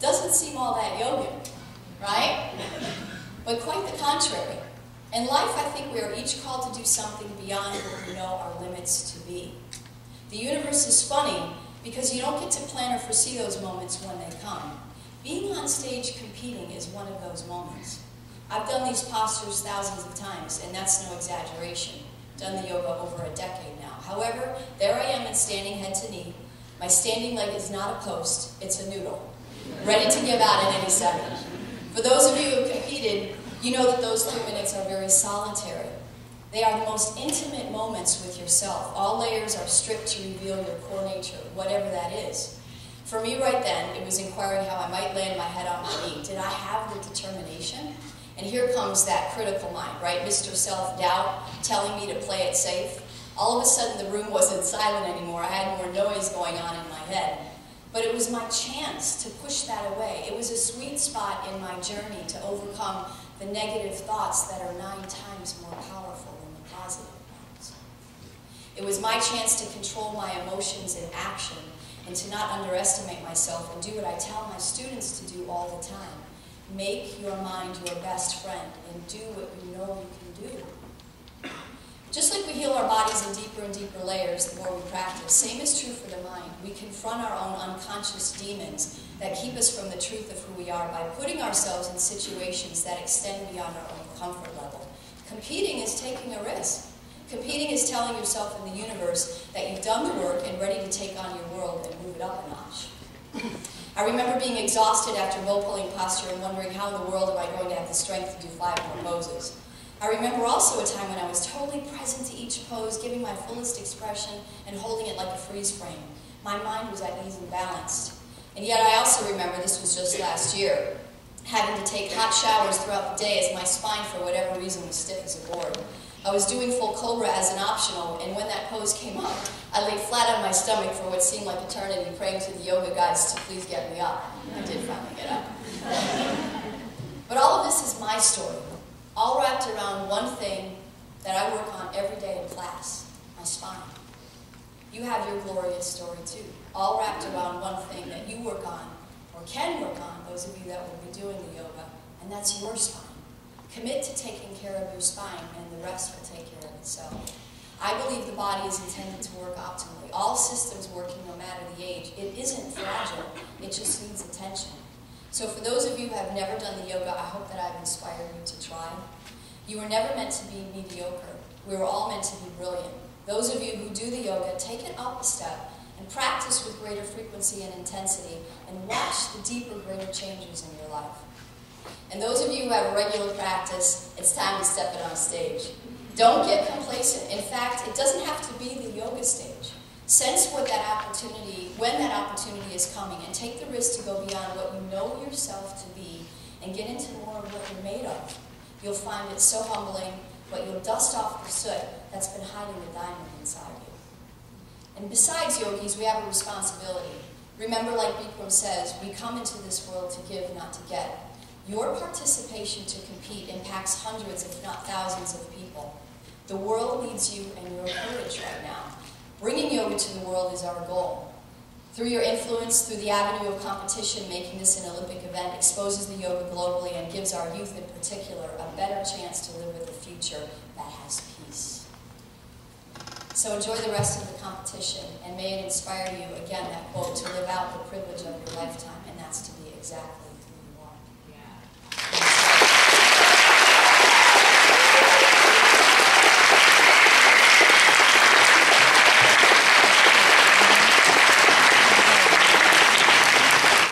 Doesn't seem all that yogic, right? But quite the contrary. In life, I think we are each called to do something beyond what we know our limits to be. The universe is funny because you don't get to plan or foresee those moments when they come. Being on stage competing is one of those moments. I've done these postures thousands of times, and that's no exaggeration. Done the yoga over a decade now. However, there I am in standing head to knee. My standing leg is not a post, it's a noodle, ready to give out at any second. For those of you who have competed, you know that those 3 minutes are very solitary. They are the most intimate moments with yourself. All layers are stripped to reveal your core nature, whatever that is. For me right then, it was inquiring how I might land my head on my knee. Did I have the determination? And here comes that critical mind, right? Mr. Self-Doubt telling me to play it safe. All of a sudden the room wasn't silent anymore. I had more noise going on in my head. But it was my chance to push that away. It was a sweet spot in my journey to overcome the negative thoughts that are 9 times more powerful than the positive ones. It was my chance to control my emotions in action and to not underestimate myself and do what I tell my students to do all the time. Make your mind your best friend and do what you know you can do. Just like we heal our bodies in deeper and deeper layers the more we practice, same is true for the mind. We confront our own unconscious demons that keep us from the truth of who we are by putting ourselves in situations that extend beyond our own comfort level. Competing is taking a risk. Competing is telling yourself in the universe that you've done the work and ready to take on your world and move it up a notch. I remember being exhausted after bow pulling posture and wondering how in the world am I going to have the strength to do 5 more poses. I remember also a time when I was totally present to each pose, giving my fullest expression and holding it like a freeze frame. My mind was at ease and balanced. And yet I also remember, this was just last year, having to take hot showers throughout the day as my spine, for whatever reason, was stiff as a board. I was doing full cobra as an optional, and when that pose came up, I lay flat on my stomach for what seemed like eternity, praying to the yoga gods to please get me up. I did finally get up. But all of this is my story, all wrapped around one thing that I work on every day in class, my spine. You have your glorious story too, all wrapped around one thing that you work on, or can work on, those of you that will be doing the yoga, and that's your spine. Commit to taking care of your spine, and the rest will take care of itself. I believe the body is intended to work optimally. All systems working no matter the age. It isn't fragile, it just needs attention. So for those of you who have never done the yoga, I hope that I've inspired you to try. You were never meant to be mediocre. We were all meant to be brilliant. Those of you who do the yoga, take it up a step and practice with greater frequency and intensity and watch the deeper, greater changes in your life. And those of you who have a regular practice, it's time to step it on stage. Don't get complacent. In fact, it doesn't have to be the yoga stage. Sense what that opportunity, when that opportunity is coming, and take the risk to go beyond what you know yourself to be and get into more of what you're made of. You'll find it so humbling, but you'll dust off the soot that's been hiding the diamond inside you. And besides, yogis, we have a responsibility. Remember, like Bikram says, we come into this world to give, not to get. Your participation to compete impacts hundreds, if not thousands, of people. The world needs you and your courage right now. Bringing yoga to the world is our goal. Through your influence, through the avenue of competition, making this an Olympic event exposes the yoga globally and gives our youth in particular a better chance to live with a future that has peace. So enjoy the rest of the competition, and may it inspire you, again, that quote, to live out the privilege of your lifetime, and that's to be exactly